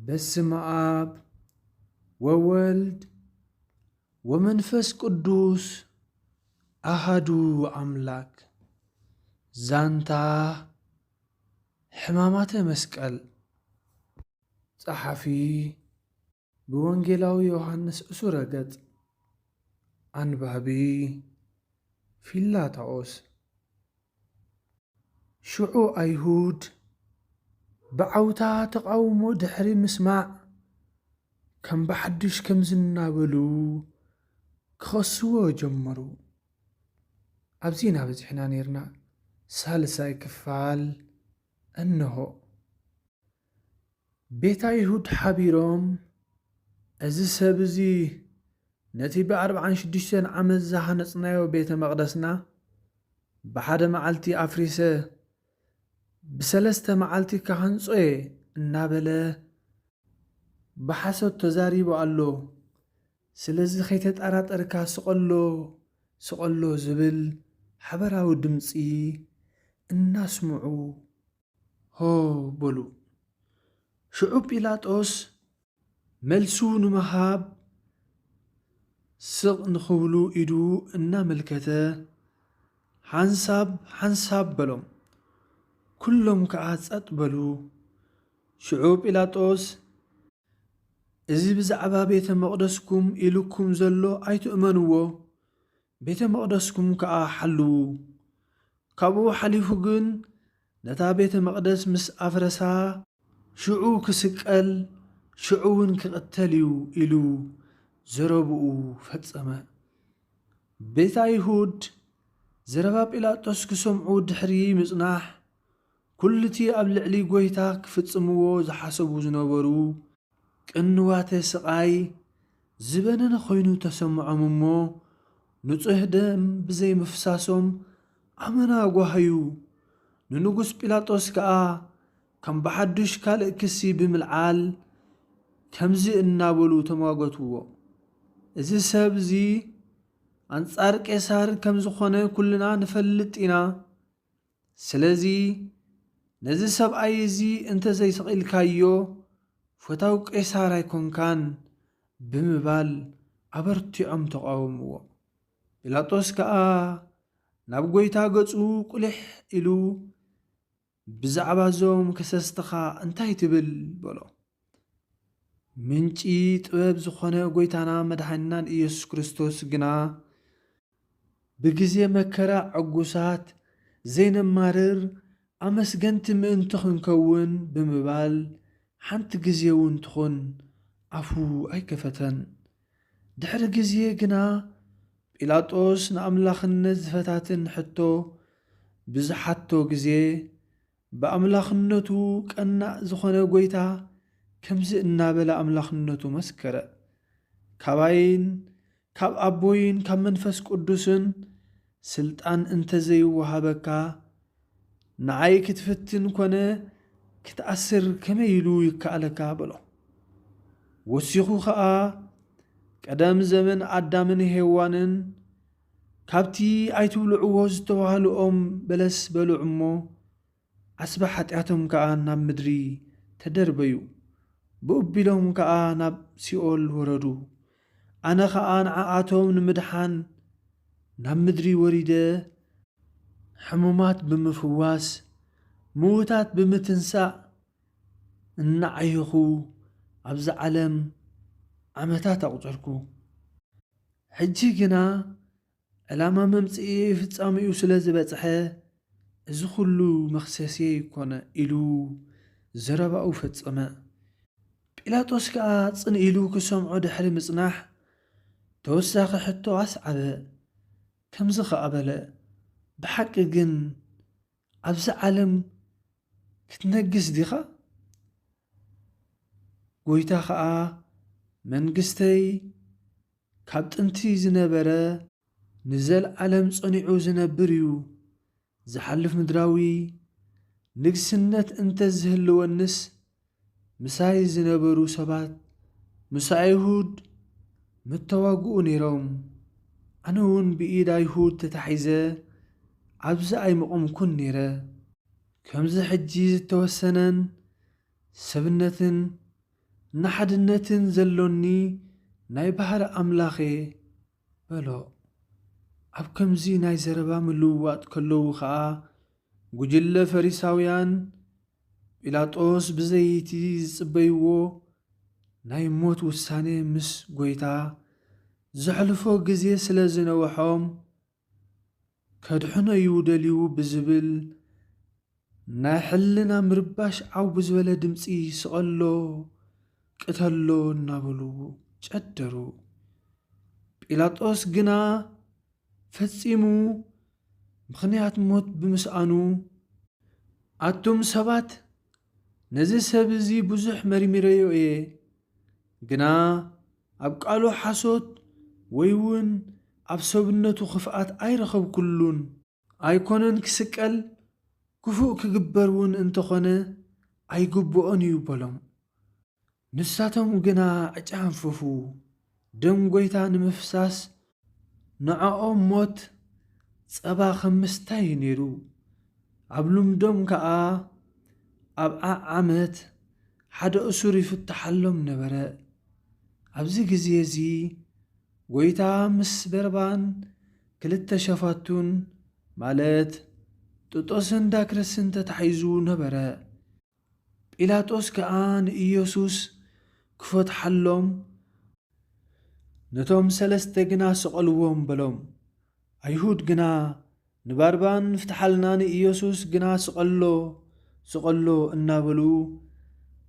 በስመ አብ ወወልድ ወመንፈስ ቅዱስ አሃዱ አምላክ። ዛንታ ሕማማተ መስቀል። ጸሓፊ ብወንጌላዊ ዮሐንስ እሱረ ገጽ። አንባቢ ፊላታኦስ። ሽዑ አይሁድ ብዓውታ ተቃውሞ ድሕሪ ምስማዕ ከም ብሓድሽ ከም ዝናበሉ ክኸስዎ ጀመሩ። ኣብዚ ናበዚሕና ነርና። ሳልሳይ ክፋል እንሆ። ቤተ አይሁድ ሓቢሮም እዚ ሰብ እዚ ነቲ ብ46 ዓመት ዝሃነጽናዮ ቤተ መቕደስና ብሓደ መዓልቲ ኣፍሪሰ ብ3 መዓልቲ ካሃንጾየ እናበለ ብሓሶት ተዛሪቡ ኣሎ። ስለዚ ከይተጠራጠርካ ስቐሎ ዝብል ሓበራዊ ድምፂ እናስምዑ ሆ በሉ። ሽዑ ጲላጦስ መልሱ ንምሃብ ስቕ ንኽብሉ ኢዱ እናመልከተ ሓንሳብ በሎም። ኩሎም ከዓ ጸጥ በሉ። ሽዑ ጲላጦስ እዚ ብዛዕባ ቤተ መቕደስኩም ኢልኩም ዘሎ ኣይትእመንዎ፣ ቤተ መቕደስኩም ከዓ ሓልዉ። ካብኡ ሓሊፉ ግን ነታ ቤተ መቕደስ ምስ ኣፍረሳ ሽዑ ክስቀል ሽዑ እውን ክቕተል እዩ ኢሉ ዘረብኡ ፈጸመ። ቤተ አይሁድ ዘረባ ጲላጦስ ክሰምዑ ድሕሪ ምጽናሕ ኩልቲ ኣብ ልዕሊ ጐይታ ክፍጽምዎ ዝሓሰቡ ዝነበሩ ቅንዋተ ስቓይ ዝበነነ ኾይኑ ተሰምዖም እሞ ንጹህ ደም ብዘይምፍሳሶም ኣመና ጓሃዩ። ንንጉስ ጲላጦስ ከዓ ከም ብሓድሽ ካልእ ክሲ ብምልዓል ከምዚ እናበሉ ተሟገትዎ። እዚ ሰብ እዚ ኣንጻር ቄሳር ከም ዝኾነ ኩልና ንፈልጥ ኢና። ስለዚ ነዚ ሰብኣይ እዚ እንተዘይሰቒልካዮ ፈታዊ ቄሳር ኣይኮንካን ብምባል ኣበርቲዖም ተቃወምዎ። ጲላጦስ ከዓ ናብ ጐይታ ገጹ ቁልሕ ኢሉ ብዛዕባ ዞም ከሰስትኻ እንታይ ትብል በሎ። ምንጪ ጥበብ ዝኾነ ጐይታና መድሓኒናን ኢየሱስ ክርስቶስ ግና ብግዜ መከራ ዕጉሳት ዘይነማርር ኣመስገንቲ ምእንቲ ክንከውን ብምባል ሓንቲ ግዜ እውን ትኹን ኣፉ ኣይከፈተን። ድሕሪ ግዜ ግና ጲላጦስ ንኣምላኽነት ዝፈታትን ሕቶ ብዝሓቶ ግዜ ብኣምላኽነቱ ቀናእ ዝኾነ ጐይታ ከምዚ እናበለ ኣምላኽነቱ መስከረ። ካባይን ካብ ኣቦይን ካብ መንፈስ ቅዱስን ስልጣን እንተዘይወሃበካ ንዓይ ክትፍትን ኮነ ክትኣስር ከመይ ኢሉ ይከኣለካ በሎ። ወሲኹ ከዓ ቀደም ዘመን ኣዳምን ሄዋንን ካብቲ ኣይትብልዕዎ ዝተባሃሉኦም በለስ በልዑ እሞ ዓስባ ኃጢኣቶም ከዓ ናብ ምድሪ ተደርበዩ። ብኡቢሎም ከዓ ናብ ሲኦል ወረዱ። ኣነ ከዓ ንዓኣቶም ንምድሓን ናብ ምድሪ ወሪደ ሕሙማት ብምፍዋስ ምዉታት ብምትንሳእ እናዓይኹ ኣብዚ ዓለም ዓመታት ኣቝፀርኩ። ሕጂ ግና ዕላማ መምጽኢ ፍጻሚኡ ስለ ዝበጽሐ እዚ ኹሉ መኽሰሴ ይኮነ ኢሉ ዘረባኡ ፈጸመ። ጲላጦስ ከዓ ጽን ኢሉ ክሰምዖ ድሕሪ ምጽናሕ ተወሳኺ ሕቶ ኣስዓበ። ከምዚ ኸኣበለ ብሓቂ ግን ኣብዚ ዓለም ክትነግስ ዲኻ? ጐይታ ከዓ መንግሥተይ ካብ ጥንቲ ዝነበረ ንዘለዓለም ጸኒዑ ዝነብር እዩ። ዝሓልፍ ምድራዊ ንግስነት እንተዝህልወንስ ምሳይ ዝነበሩ ሰባት ምስ አይሁድ ምተዋግኡ ነይሮም። ኣነ እውን ብኢድ አይሁድ ተታሒዘ ኣብዚ ኣይምቖምኩን ነይረ። ከምዚ ሕጂ ዝተወሰነን ሰብነትን ንሓድነትን ዘሎኒ ናይ ባህር ኣምላኼ በሎ። ኣብ ከምዚ ናይ ዘረባ ምልውዋጥ ከለዉ ኸዓ ጉጅለ ፈሪሳውያን ጲላጦስ ብዘይቲ ዝጽበይዎ ናይ ሞት ውሳኔ ምስ ጐይታ ዘሕልፎ ጊዜ ስለ ዝነውሖም ከድሕኖ ይውደልዩ ብዝብል ናይ ሕልና ምርባሽ ዓው ብዝበለ ድምፂ ስቐሎ ቅተሎ እናበሉ ጨደሩ። ጲላጦስ ግና ፈጺሙ ምኽንያት ሞት ብምስኣኑ ኣቱም ሰባት ነዚ ሰብ እዚ ብዙሕ መሪሚረዮ እየ፣ ግና ኣብ ቃሉ ሓሶት ወይ እውን ኣብ ሰብነቱ ኽፍኣት ኣይረኸብኩሉን፣ ኣይኮነን ክስቀል ክፉእ ክግበር እውን እንተኾነ ኣይግብኦን እዩ በሎም። ንሳቶም ግና ኣጫንፈፉ። ደም ጐይታ ንምፍሳስ ንዕኦም ሞት ጸባ ኸም ምስታይ ነይሩ። ኣብ ልምዶም ከዓ ኣብ ዓመት ሓደ እሱር ይፍትሓሎም ነበረ። ኣብዚ ጊዜ እዚ ጐይታ ምስ በርባን ክልተ ሸፋቱን ማለት ጥጦስን ዳክረስን ተታሒዙ ነበረ። ጲላጦስ ከዓ ንኢየሱስ ክፈትሓሎም ነቶም ሰለስተ ግና ስቐልዎም በሎም። ኣይሁድ ግና ንባርባን ፍትሓልና ንኢየሱስ ግና ስቐሎ እናበሉ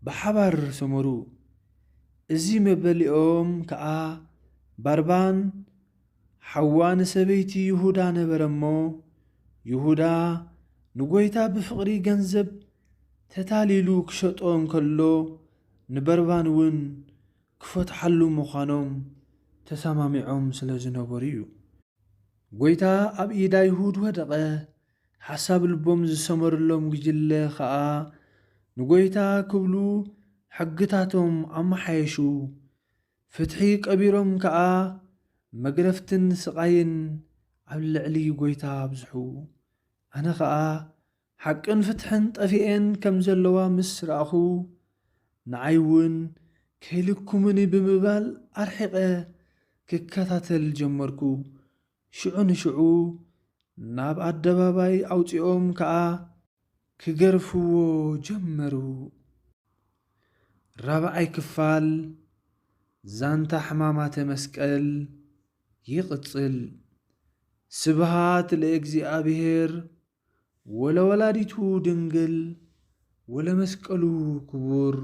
ብሓባር ሰመሩ። እዚ መበሊኦም ከዓ ባርባን ሓዋ ንሰበይቲ ይሁዳ ነበረ እሞ ይሁዳ ንጐይታ ብፍቕሪ ገንዘብ ተታሊሉ ክሸጦ እንከሎ ንበርባን እውን ክፈትሓሉ ምዃኖም ተሰማሚዖም ስለ ዝነበሩ እዩ። ጐይታ ኣብ ኢዳ ይሁድ ወደቐ። ሓሳብ ልቦም ዝሰመሩሎም ጉጅለ ከዓ ንጐይታ ክብሉ ሕግታቶም ኣመሓየሹ። ፍትሒ ቀቢሮም ከዓ መግረፍትን ስቓይን ኣብ ልዕሊ ጐይታ ኣብዝሑ። ኣነ ከዓ ሓቅን ፍትሕን ጠፊአን ከም ዘለዋ ምስ ረኣኹ ንዓይ እውን ከይልኩምኒ ብምባል ኣርሒቐ ክከታተል ጀመርኩ። ሽዑ ንሽዑ ናብ ኣደባባይ ኣውፂኦም ከዓ ክገርፍዎ ጀመሩ። ራብዓይ ክፋል ዛንታ ሕማማተ መስቀል ይቕጽል። ስብሃት ለእግዚአብሔር ወለወላዲቱ ድንግል ወለመስቀሉ ክቡር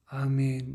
አሜን።